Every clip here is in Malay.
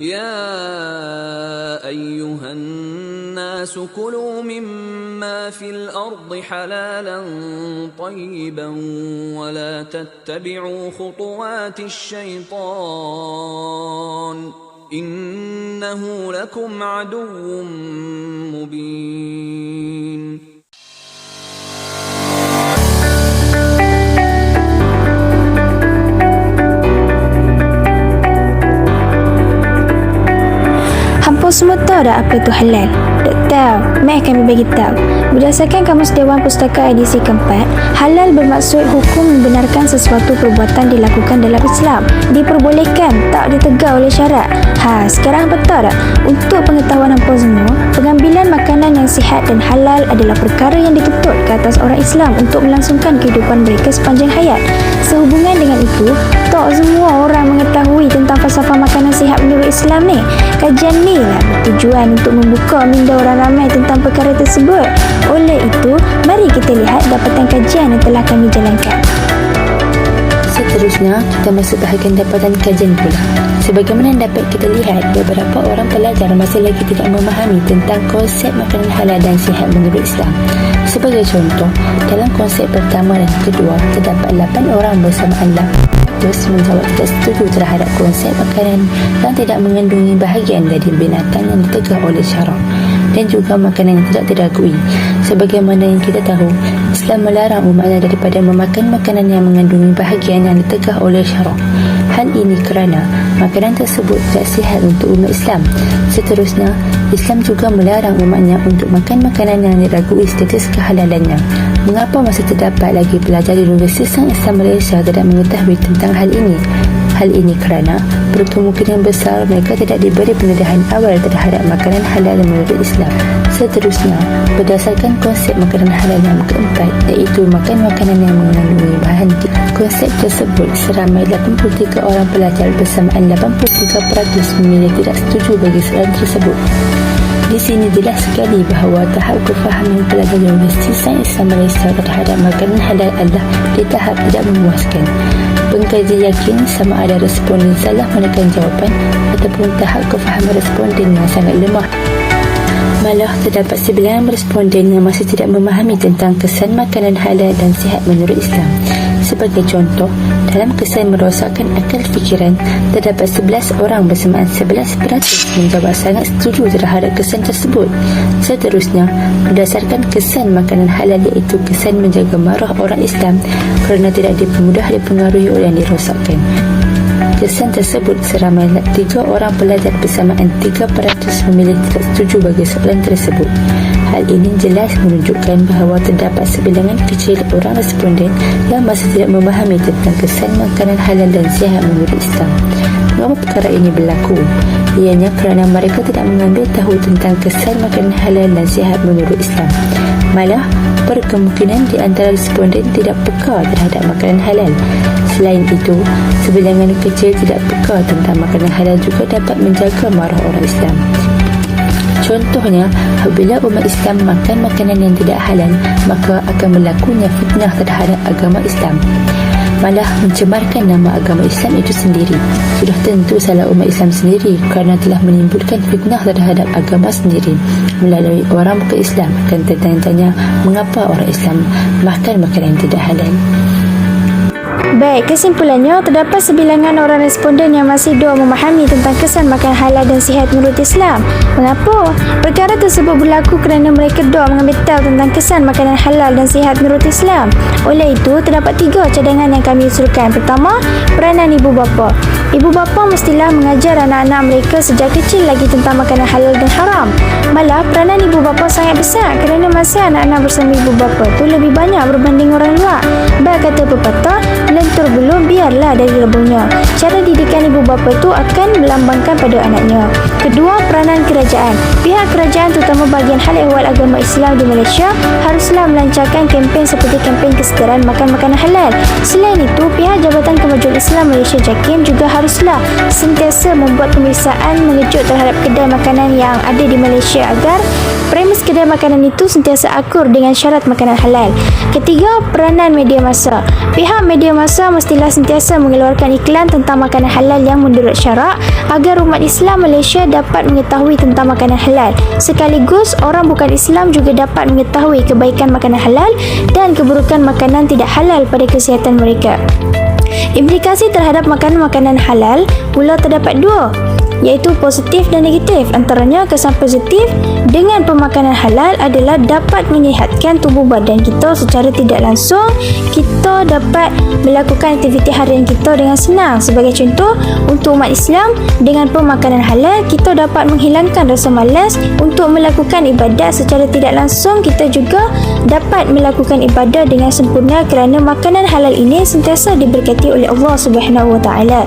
يا أيها الناس كلوا مما في الأرض حلالا طيبا ولا تتبعوا خطوات الشيطان إنه لكم عدو مبين. Hampa semua tahu tak apa itu halal? Tak tahu? Mai kami bagi tahu. Berdasarkan Kamus Dewan Pustaka edisi keempat, halal bermaksud hukum membenarkan sesuatu perbuatan dilakukan dalam Islam. Diperbolehkan, tak ditegak oleh syarat. Sekarang apa tahu tak? Untuk pengetahuan hampa semua, pengambilan makanan yang sihat dan halal adalah perkara yang dituntut ke atas orang Islam untuk melangsungkan kehidupan mereka sepanjang hayat. Sehubungan dengan itu, tak semua orang mengetahui tentang falsafah makanan sihat menurut Islam ni. Kajian ni lah bertujuan untuk membuka minda orang ramai tentang perkara tersebut. Oleh itu, mari kita lihat dapatan kajian yang telah kami jalankan. Seterusnya, kita masuk bahagian dapatan kajian pula. Sebagaimana dapat kita lihat, beberapa orang pelajar masih lagi tidak memahami tentang konsep makanan halal dan sihat menurut Islam. Sebagai contoh, dalam konsep pertama dan kedua, terdapat 8 orang bersamaan terus menjawab tidak setuju terhadap konsep makanan yang tidak mengandungi bahagian dari binatang yang ditegak oleh syarak dan juga makanan yang tidak diragui. Sebagaimana yang kita tahu, Islam melarang umatnya daripada memakan makanan yang mengandungi bahagian yang ditegak oleh syarak. Hal ini kerana makanan tersebut tidak sihat untuk umat Islam. Seterusnya, Islam juga melarang umatnya untuk makan makanan yang diragui status kehalalannya. Mengapa masih terdapat lagi pelajar di Universiti Sang Islam Malaysia tidak mengetahui tentang hal ini? Hal ini kerana berkemungkinan besar mereka tidak diberi pendedahan awal terhadap makanan halal menurut Islam. Seterusnya, berdasarkan konsep makanan halal yang keempat, iaitu makan makanan yang mengandungi bahan konsep tersebut, seramai 83 orang pelajar bersamaan 83% memilih tidak setuju bagi soalan tersebut. Di sini jelas sekali bahawa tahap kefahaman pelajar Universiti Sang Islam Malaysia terhadap makanan halal adalah di tahap tidak memuaskan. Pengkaji yakin sama ada responden salah menekan jawapan ataupun tahap kefahaman responden yang sangat lemah. Malah terdapat sebilangan responden yang masih tidak memahami tentang kesan makanan halal dan sihat menurut Islam. Sebagai contoh, dalam kesan merosakkan akal fikiran, terdapat 11 orang bersamaan 11% menjawab sangat setuju terhadap kesan tersebut. Seterusnya, berdasarkan kesan makanan halal iaitu kesan menjaga marah orang Islam kerana tidak mudah dipengaruhi oleh yang dirosakkan. Kesan tersebut seramai 3 orang pelajar bersamaan 3% memilih tidak setuju bagi soalan tersebut. Hal ini jelas menunjukkan bahawa terdapat sebilangan kecil orang responden yang masih tidak memahami tentang kesan makanan halal dan sihat menurut Islam. Mengapa perkara ini berlaku? Ianya kerana mereka tidak mengambil tahu tentang kesan makanan halal dan sihat menurut Islam. Malah, berkemungkinan di antara responden tidak peka terhadap makanan halal. Selain itu, sebilangan kecil tidak peka tentang makanan halal juga dapat menjaga marah orang Islam. Contohnya, apabila umat Islam makan makanan yang tidak halal, maka akan berlakunya fitnah terhadap agama Islam, malah mencemarkan nama agama Islam itu sendiri. Sudah tentu salah umat Islam sendiri kerana telah menimbulkan fitnah terhadap agama sendiri melalui orang bukan Islam akan tertanya-tanya mengapa orang Islam makan makanan yang tidak halal. Baik, kesimpulannya, terdapat sebilangan orang responden yang masih doa memahami tentang kesan makan halal dan sihat menurut Islam. Mengapa? Perkara tersebut berlaku kerana mereka doa mengambil tahu tentang kesan makanan halal dan sihat menurut Islam. Oleh itu, terdapat 3 cadangan yang kami usulkan. Pertama, peranan ibu bapa. Ibu bapa mestilah mengajar anak-anak mereka sejak kecil lagi tentang makanan halal dan haram. Malah, peranan ibu bapa sangat besar kerana masa anak-anak bersama ibu bapa tu lebih banyak berbanding orang luar. Kata pepatah, lentur belum biarlah dari rebungnya. Cara didikan ibu bapa itu akan melambangkan pada anaknya. Kedua, peranan kerajaan. Pihak kerajaan terutama bahagian hal ehwal agama Islam di Malaysia haruslah melancarkan kempen seperti kempen kesedaran makan makanan halal. Selain itu, pihak Jabatan Kemajuan Islam Malaysia JAKIM juga haruslah sentiasa membuat pemeriksaan mengejut terhadap kedai makanan yang ada di Malaysia agar premis kedai makanan itu sentiasa akur dengan syarat makanan halal. Ketiga, peranan media massa. Pihak media massa mestilah sentiasa mengeluarkan iklan tentang makanan halal yang menurut syarak agar umat Islam Malaysia dapat mengetahui tentang makanan halal. Sekaligus, orang bukan Islam juga dapat mengetahui kebaikan makanan halal dan keburukan makanan tidak halal pada kesihatan mereka. Implikasi terhadap makanan-makanan halal pula terdapat dua, iaitu positif dan negatif. Antaranya, kesan positif dengan pemakanan halal adalah dapat menyihatkan tubuh badan kita secara tidak langsung. Kita dapat melakukan aktiviti harian kita dengan senang. Sebagai contoh, untuk umat Islam, dengan pemakanan halal kita dapat menghilangkan rasa malas untuk melakukan ibadat secara tidak langsung. Kita juga dapat melakukan ibadat dengan sempurna kerana makanan halal ini sentiasa diberkati oleh Allah Subhanahu Wa Taala.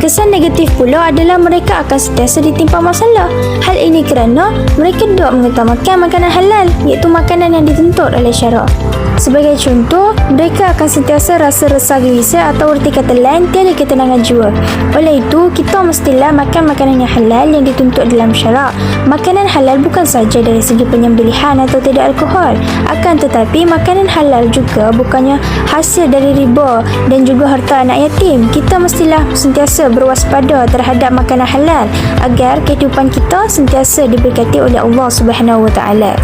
Kesan negatif pula adalah mereka akan sentiasa ditimpa masalah. Hal ini kerana mereka tidak mengutamakan makanan halal, iaitu makanan yang dituntut oleh syarak. Sebagai contoh, mereka akan sentiasa rasa resah gelisah atau erti kata lain tiada ketenangan jiwa. Oleh itu, kita mestilah makan makanan yang halal yang dituntut dalam syarak. Makanan halal bukan saja dari segi penyembelihan atau tidak alkohol, akan tetapi makanan halal juga bukannya hasil dari riba dan juga harta anak yatim. Kita mestilah sentiasa berwaspada terhadap makanan halal agar kehidupan kita sentiasa diberkati oleh Allah Subhanahu Wa Taala.